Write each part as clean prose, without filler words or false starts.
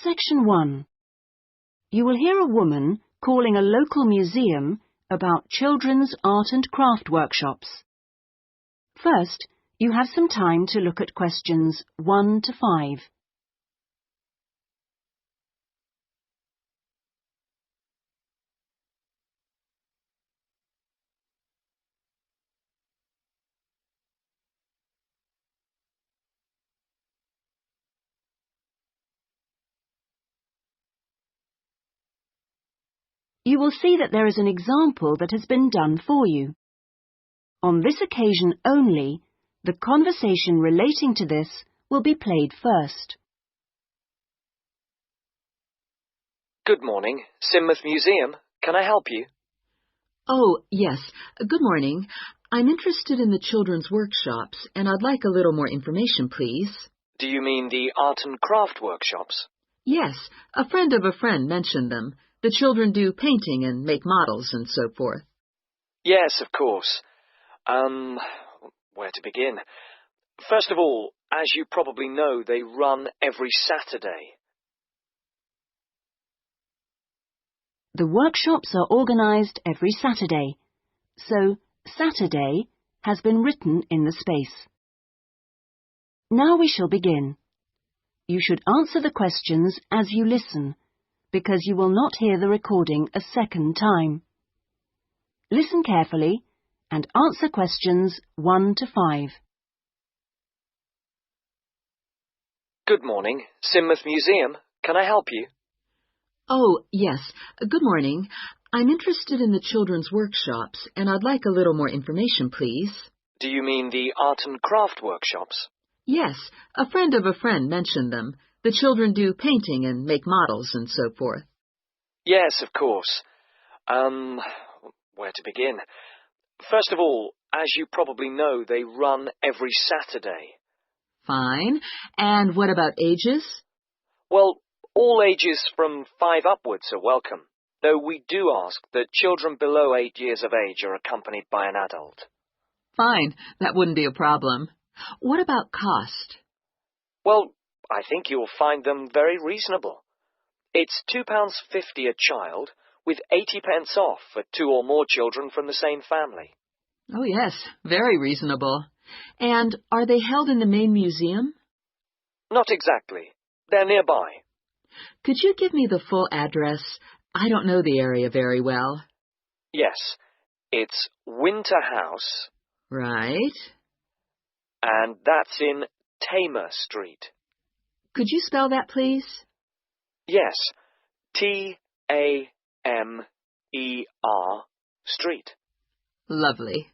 Section 1. You will hear a woman calling a local museum about children's art and craft workshops. First, you have some time to look at questions 1 to 5. You will see that there is an example that has been done for you. On this occasion only, the conversation relating to this will be played first. Good morning, Sidmouth Museum. Can I help you? Oh, yes. Good morning. I'm interested in the children's workshops, and I'd like a little more information, please. Do you mean the art and craft workshops? Yes, a friend of a friend mentioned them. The children do painting and make models and so forth. Yes, of course. Where to begin? First of all, as you probably know, they run every Saturday. The workshops are organised every Saturday, so Saturday has been written in the space. Now we shall begin. You should answer the questions as you listen, because you will not hear the recording a second time. Listen carefully and answer questions 1 to 5. Good morning, Sidmouth Museum. Can I help you? Oh, yes. Good morning. I'm interested in the children's workshops, and I'd like a little more information, please. Do you mean the art and craft workshops? Yes, a friend of a friend mentioned them. The children do painting and make models and so forth. Yes, of course. Where to begin? First of all, as you probably know, they run every Saturday. Fine. And what about ages? Well, all ages from 5 upwards are welcome, though we do ask that children below 8 years of age are accompanied by an adult. Fine. That wouldn't be a problem. What about cost? Well, I think you'll find them very reasonable. It's £2.50 a child, with 80p off for 2 or more children from the same family. Oh, yes. Very reasonable. And are they held in the main museum? Not exactly. They're nearby. Could you give me the full address? I don't know the area very well. Yes. It's Winter House. Right. And that's in Tamer Street. Could you spell that, please? Yes. Tamer Street. Lovely.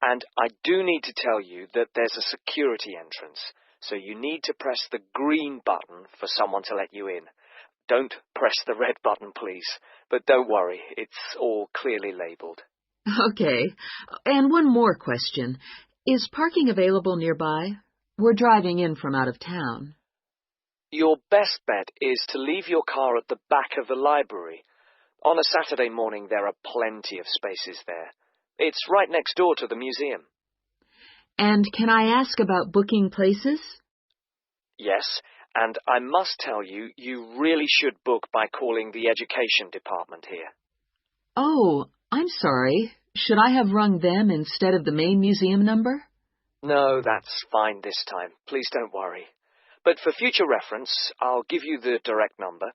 And I do need to tell you that there's a security entrance, so you need to press the green button for someone to let you in. Don't press the red button, please. But don't worry, it's all clearly labelled. Okay. And one more question. Is parking available nearby? We're driving in from out of town. Your best bet is to leave your car at the back of the library. On a Saturday morning, there are plenty of spaces there. It's right next door to the museum. And can I ask about booking places? Yes, and I must tell you, you really should book by calling the education department here. Oh, I'm sorry. Should I have rung them instead of the main museum number? No, that's fine this time. Please don't worry. But for future reference, I'll give you the direct number.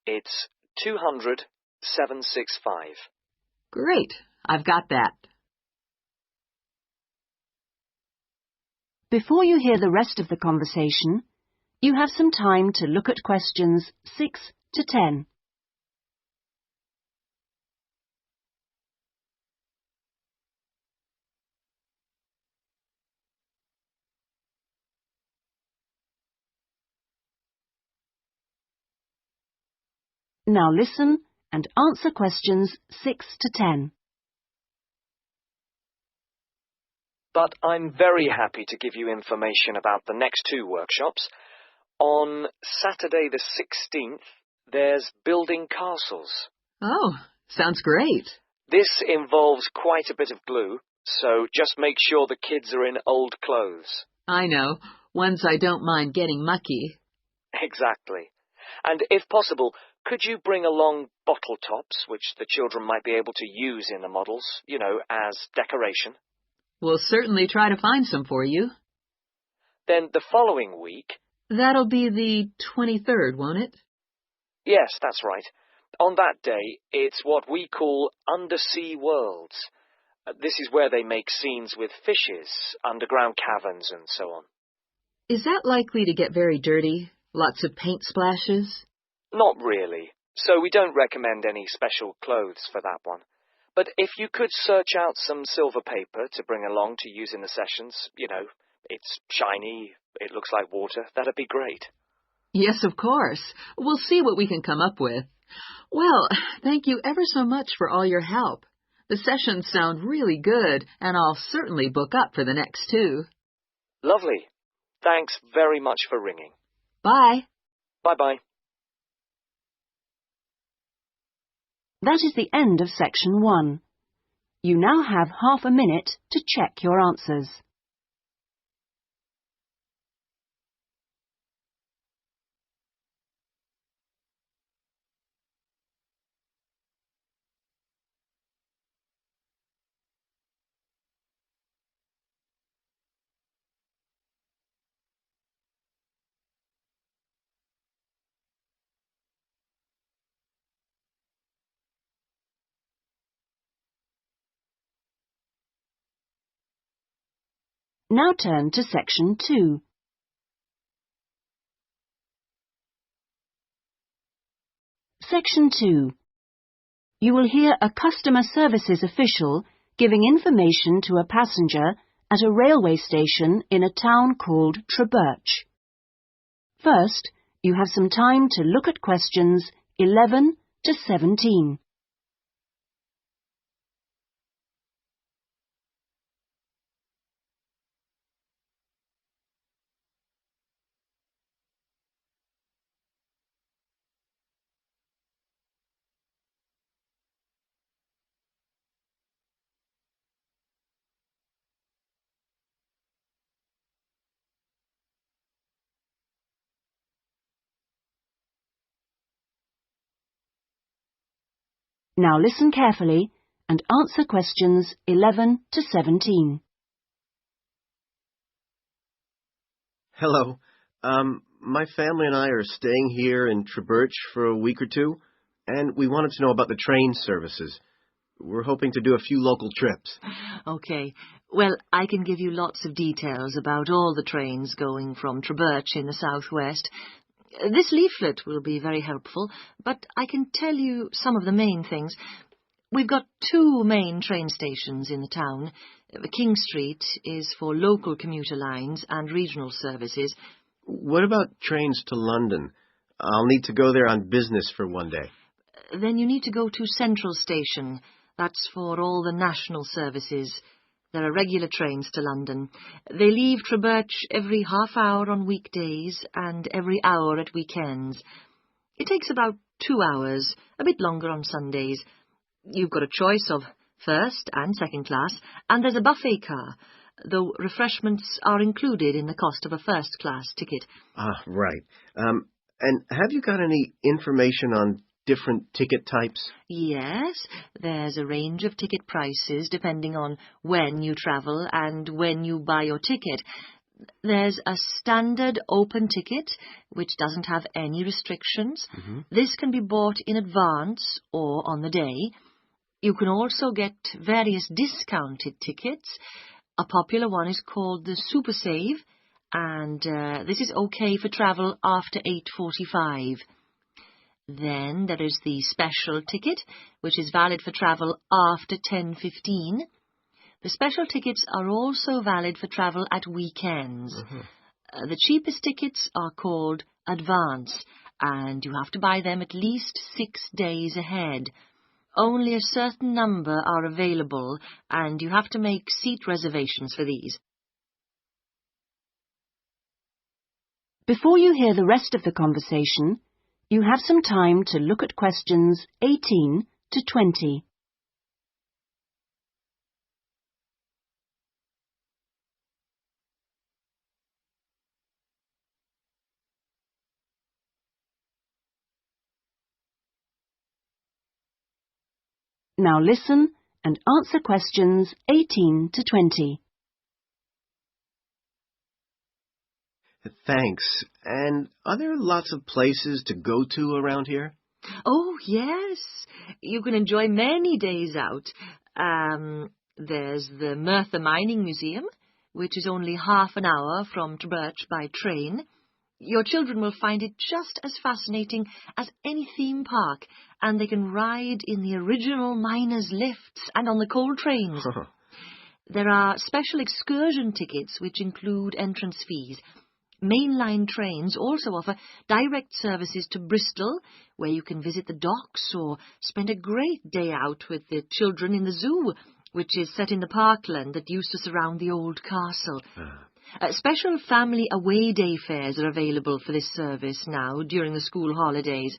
It's 200-765. Great. I've got that. Before you hear the rest of the conversation, you have some time to look at questions 6 to 10. Now listen and answer questions 6 to 10. But I'm very happy to give you information about the next 2 workshops. On Saturday the 16th, there's building castles. Oh, sounds great. This involves quite a bit of glue, so just make sure the kids are in old clothes. I know. Ones I don't mind getting mucky. Exactly. And if possible, could you bring along bottle tops, which the children might be able to use in the models, as decoration? We'll certainly try to find some for you. Then the following week... That'll be the 23rd, won't it? Yes, that's right. On that day, it's what we call undersea worlds. This is where they make scenes with fishes, underground caverns, and so on. Is that likely to get very dirty? Lots of paint splashes? Not really. So we don't recommend any special clothes for that one. But if you could search out some silver paper to bring along to use in the sessions, it's shiny, it looks like water, that'd be great. Yes, of course. We'll see what we can come up with. Well, thank you ever so much for all your help. The sessions sound really good, and I'll certainly book up for the next 2. Lovely. Thanks very much for ringing. Bye. Bye-bye. That is the end of section 1. You now have half a minute to check your answers. Now turn to section 2. Section 2. You will hear a customer services official giving information to a passenger at a railway station in a town called Trebirch. First, you have some time to look at questions 11 to 17. Now listen carefully and answer questions 11 to 17. Hello. My family and I are staying here in Trebirch for a week or 2, and we wanted to know about the train services. We're hoping to do a few local trips. Okay. Well, I can give you lots of details about all the trains going from Trebirch in the southwest. This leaflet will be very helpful, but I can tell you some of the main things. We've got 2 main train stations in the town. King Street is for local commuter lines and regional services. What about trains to London? I'll need to go there on business for one day. Then you need to go to Central Station. That's for all the national services. There are regular trains to London. They leave Trebirch every half hour on weekdays and every hour at weekends. It takes about 2 hours, a bit longer on Sundays. You've got a choice of first and second class, and there's a buffet car, though refreshments are included in the cost of a first-class ticket. Ah, right. And have you got any information on different ticket types? Yes, there's a range of ticket prices depending on when you travel and when you buy your ticket. There's a standard open ticket, which doesn't have any restrictions. This can be bought in advance or on the day. You can also get various discounted tickets. A popular one is called the Super Save, and this is okay for travel after 8:45. Then there is the special ticket, which is valid for travel after 10:15. The special tickets are also valid for travel at weekends. The cheapest tickets are called advance, and you have to buy them at least 6 days ahead. Only a certain number are available, and you have to make seat reservations for these. Before you hear the rest of the conversation, you have some time to look at questions 18 to 20. Now listen and answer questions 18 to 20. Thanks. And are there lots of places to go to around here? Oh, yes. You can enjoy many days out. There's the Merthyr Mining Museum, which is only half an hour from Treberch by train. Your children will find it just as fascinating as any theme park, and they can ride in the original miners' lifts and on the coal trains. There are special excursion tickets which include entrance fees. Mainline trains also offer direct services to Bristol, where you can visit the docks or spend a great day out with the children in the zoo, which is set in the parkland that used to surround the old castle. Special family away day fares are available for this service now during the school holidays.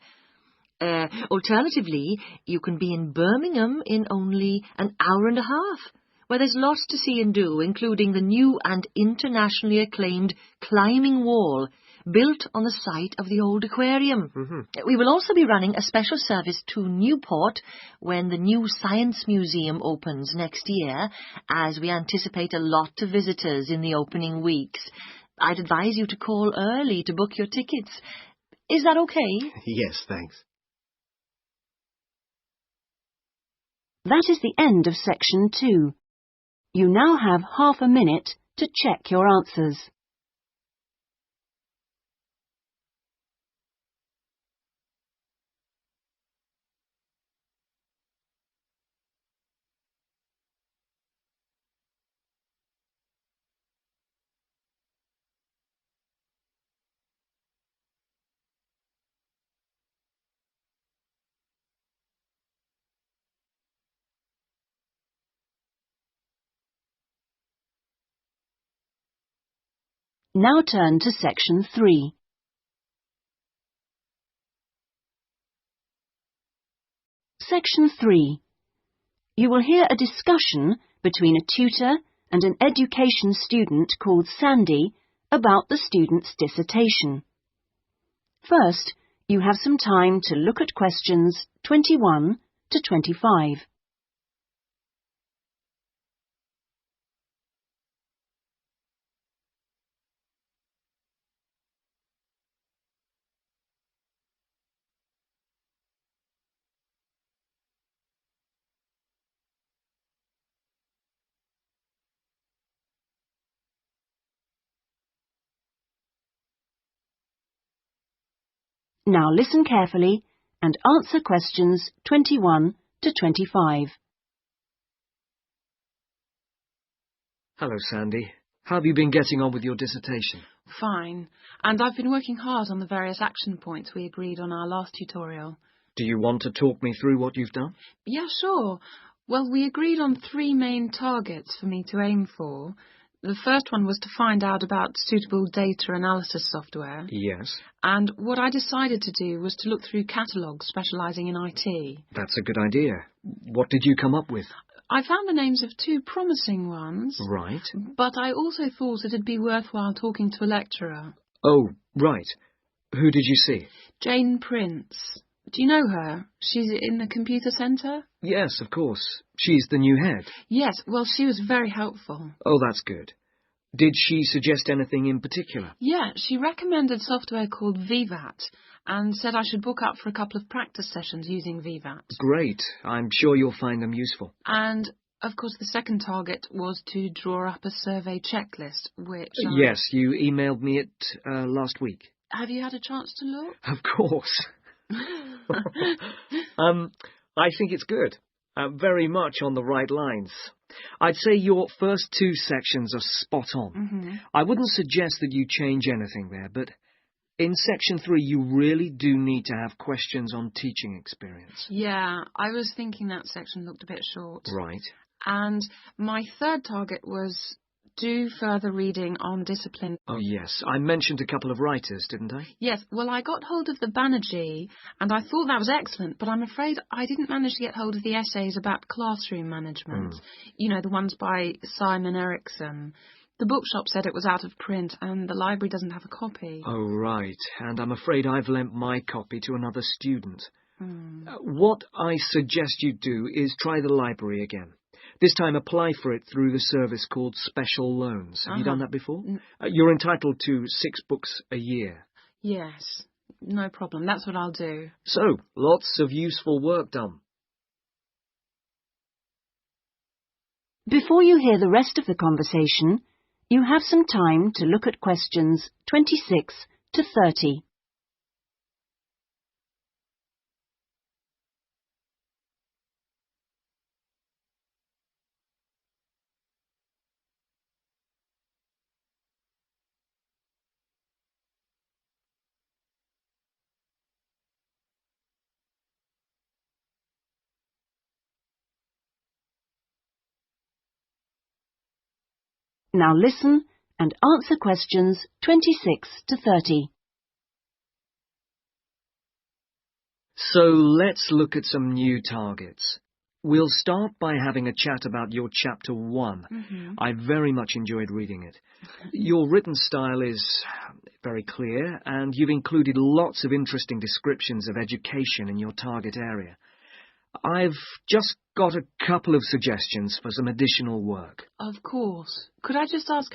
Alternatively, you can be in Birmingham in only an hour and a half, where there's lots to see and do, including the new and internationally acclaimed climbing wall built on the site of the old aquarium. We will also be running a special service to Newport when the new Science Museum opens next year, as we anticipate a lot of visitors in the opening weeks. I'd advise you to call early to book your tickets. Is that okay? Yes, thanks. That is the end of section 2. You now have half a minute to check your answers. Now turn to section 3. Section 3. You will hear a discussion between a tutor and an education student called Sandy about the student's dissertation. First, you have some time to look at questions 21 to 25. Now listen carefully and answer questions 21 to 25. Hello, Sandy. How have you been getting on with your dissertation? Fine, and I've been working hard on the various action points we agreed on our last tutorial. Do you want to talk me through what you've done? Yeah, sure. Well, we agreed on 3 main targets for me to aim for. The first one was to find out about suitable data analysis software. Yes. And what I decided to do was to look through catalogues specialising in IT. That's a good idea. What did you come up with? I found the names of 2 promising ones. Right. But I also thought it'd be worthwhile talking to a lecturer. Oh, right. Who did you see? Jane Prince. Do you know her? She's in the computer centre? Yes, of course. She's the new head. Yes, well, she was very helpful. Oh, that's good. Did she suggest anything in particular? Yeah, she recommended software called VVAT and said I should book up for a couple of practice sessions using VVAT. Great. I'm sure you'll find them useful. And, of course, the second target was to draw up a survey checklist, which... Yes, you emailed me it last week. Have you had a chance to look? Of course. I think it's good. Very much on the right lines. I'd say your first 2 sections are spot on. I wouldn't suggest that you change anything there, but in section 3 you really do need to have questions on teaching experience. Yeah, I was thinking that section looked a bit short. Right. And my third target was do further reading on discipline. Oh, yes. I mentioned a couple of writers, didn't I? Yes, well, I got hold of the Banerjee, and I thought that was excellent, but I'm afraid I didn't manage to get hold of the essays about classroom management. You know, the ones by Simon Erickson. The bookshop said it was out of print, and the library doesn't have a copy. Oh, right. And I'm afraid I've lent my copy to another student. What I suggest you do is try the library again. This time apply for it through the service called Special Loans. Have you done that before? You're entitled to 6 books a year. Yes, no problem. That's what I'll do. So, lots of useful work done. Before you hear the rest of the conversation, you have some time to look at questions 26 to 30. Now listen and answer questions 26 to 30. So let's look at some new targets. We'll start by having a chat about your Chapter 1. I very much enjoyed reading it. Your written style is very clear, and you've included lots of interesting descriptions of education in your target area. I've just got a couple of suggestions for some additional work. Of course. Could I just ask,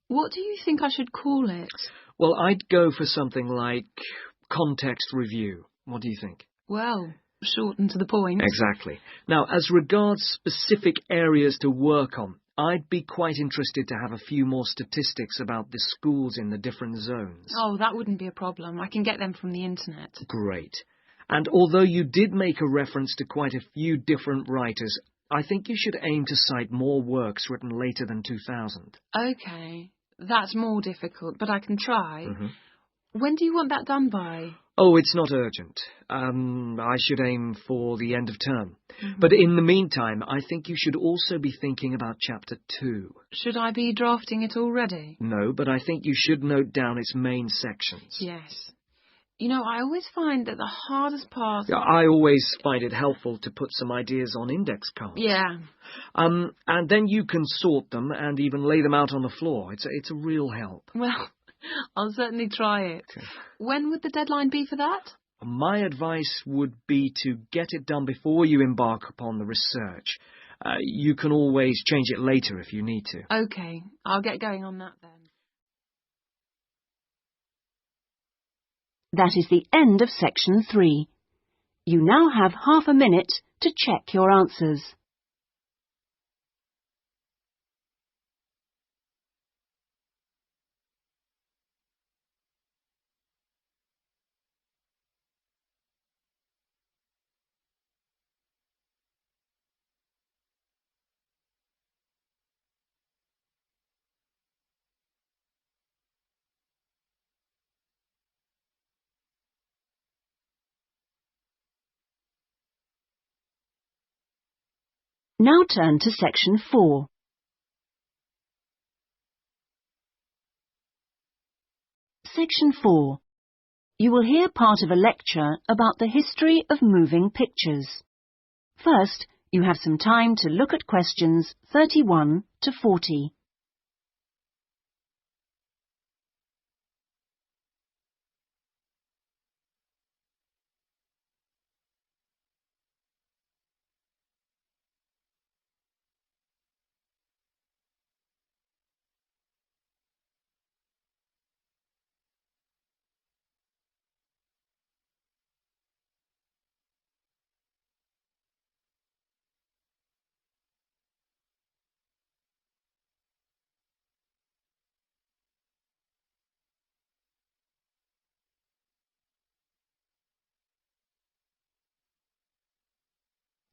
what do you think I should call it? Well, I'd go for something like context review. What do you think? Well, short and to the point. Exactly. Now, as regards specific areas to work on, I'd be quite interested to have a few more statistics about the schools in the different zones. Oh, that wouldn't be a problem. I can get them from the internet. Great. And although you did make a reference to quite a few different writers, I think you should aim to cite more works written later than 2000. OK. That's more difficult, but I can try. When do you want that done by? Oh, it's not urgent. I should aim for the end of term. But in the meantime, I think you should also be thinking about Chapter 2. Should I be drafting it already? No, but I think you should note down its main sections. Yes. You know, I always find that the hardest part... I always find it helpful to put some ideas on index cards. Yeah. And then you can sort them and even lay them out on the floor. It's a real help. Well, I'll certainly try it. Okay. When would the deadline be for that? My advice would be to get it done before you embark upon the research. You can always change it later if you need to. OK, I'll get going on that then. That is the end of section 3. You now have half a minute to check your answers. Now turn to section 4. Section 4. You will hear part of a lecture about the history of moving pictures. First, you have some time to look at questions 31 to 40.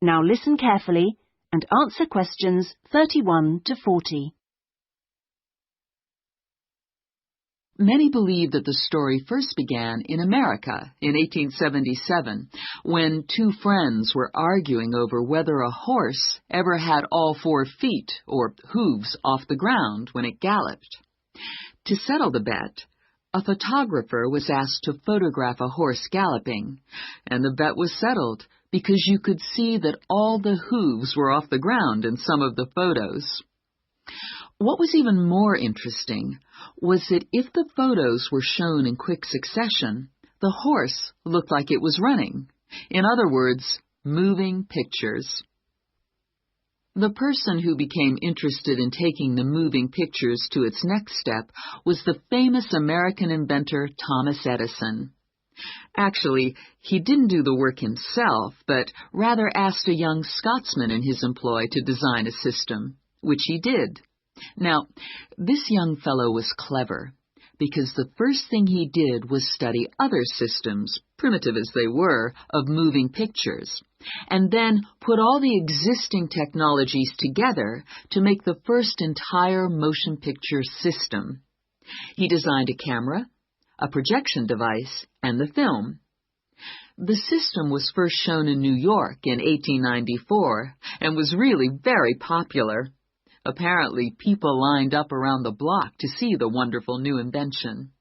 Now listen carefully and answer questions 31 to 40. Many believe that the story first began in America in 1877, when 2 friends were arguing over whether a horse ever had all 4 feet, or hooves, off the ground when it galloped. To settle the bet, a photographer was asked to photograph a horse galloping, and the bet was settled because you could see that all the hooves were off the ground in some of the photos. What was even more interesting was that if the photos were shown in quick succession, the horse looked like it was running. In other words, moving pictures. The person who became interested in taking the moving pictures to its next step was the famous American inventor Thomas Edison. Actually, he didn't do the work himself, but rather asked a young Scotsman in his employ to design a system, which he did. Now, this young fellow was clever, because the first thing he did was study other systems, primitive as they were, of moving pictures, and then put all the existing technologies together to make the first entire motion picture system. He designed a camera, a projection device, and the film. The system was first shown in New York in 1894 and was really very popular. Apparently, people lined up around the block to see the wonderful new invention.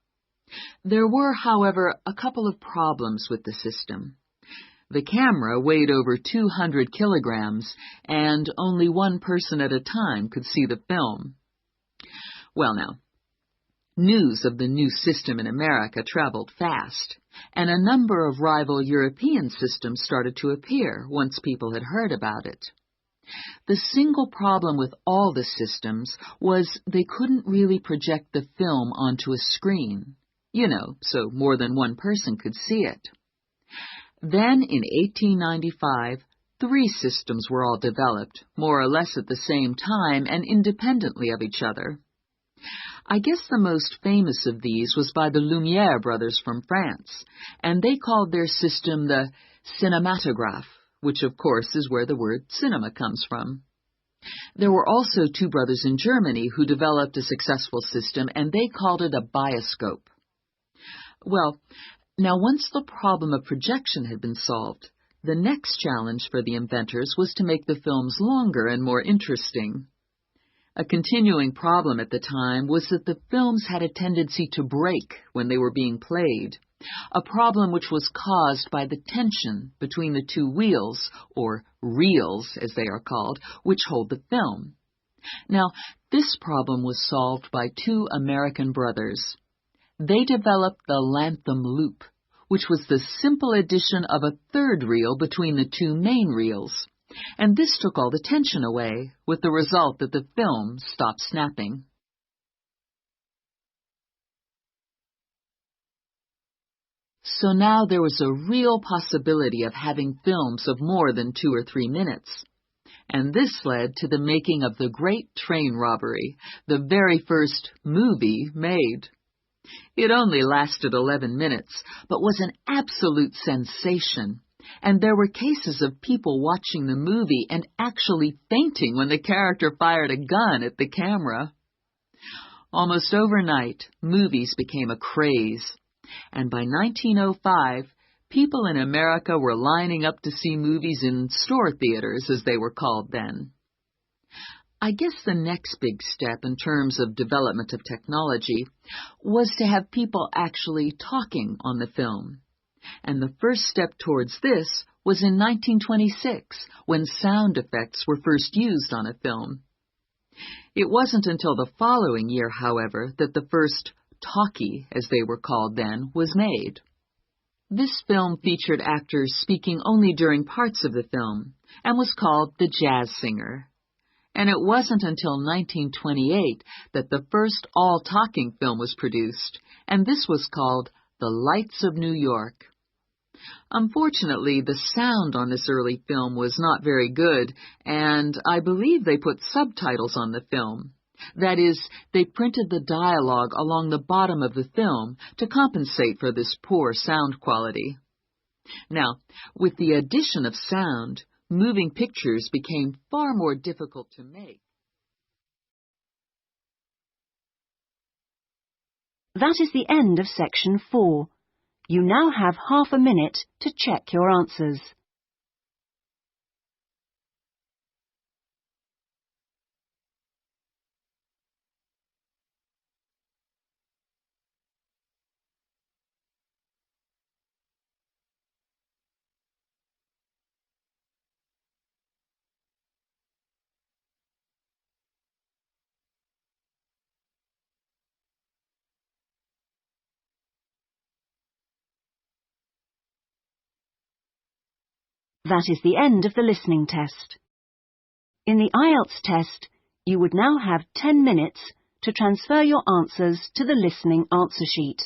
There were, however, a couple of problems with the system. The camera weighed over 200 kilograms, and only one person at a time could see the film. Well now, news of the new system in America traveled fast, and a number of rival European systems started to appear once people had heard about it. The single problem with all the systems was they couldn't really project the film onto a screen, so more than one person could see it. Then, in 1895, 3 systems were all developed, more or less at the same time and independently of each other. I guess the most famous of these was by the Lumière brothers from France, and they called their system the cinematograph, which of course is where the word cinema comes from. There were also 2 brothers in Germany who developed a successful system, and they called it a bioscope. Well, now once the problem of projection had been solved, the next challenge for the inventors was to make the films longer and more interesting. A continuing problem at the time was that the films had a tendency to break when they were being played, a problem which was caused by the tension between the 2 wheels, or reels as they are called, which hold the film. Now, this problem was solved by 2 American brothers. They developed the Lantham loop, which was the simple addition of a 3rd reel between the 2 main reels, and this took all the tension away, with the result that the film stopped snapping. So now there was a real possibility of having films of more than 2 or 3 minutes. And this led to the making of the Great Train Robbery, the very first movie made. It only lasted 11 minutes, but was an absolute sensation, and there were cases of people watching the movie and actually fainting when the character fired a gun at the camera. Almost overnight, movies became a craze. And by 1905, people in America were lining up to see movies in store theaters, as they were called then. I guess the next big step in terms of development of technology was to have people actually talking on the film. And the first step towards this was in 1926, when sound effects were first used on a film. It wasn't until the following year, however, that the first talkie, as they were called then, was made. This film featured actors speaking only during parts of the film, and was called The Jazz Singer. And it wasn't until 1928 that the first all-talking film was produced, and this was called The Lights of New York. Unfortunately, the sound on this early film was not very good, and I believe they put subtitles on the film. That is, they printed the dialogue along the bottom of the film to compensate for this poor sound quality. Now, with the addition of sound, moving pictures became far more difficult to make. That is the end of section 4. You now have half a minute to check your answers. That is the end of the listening test. In the IELTS test, you would now have 10 minutes to transfer your answers to the listening answer sheet.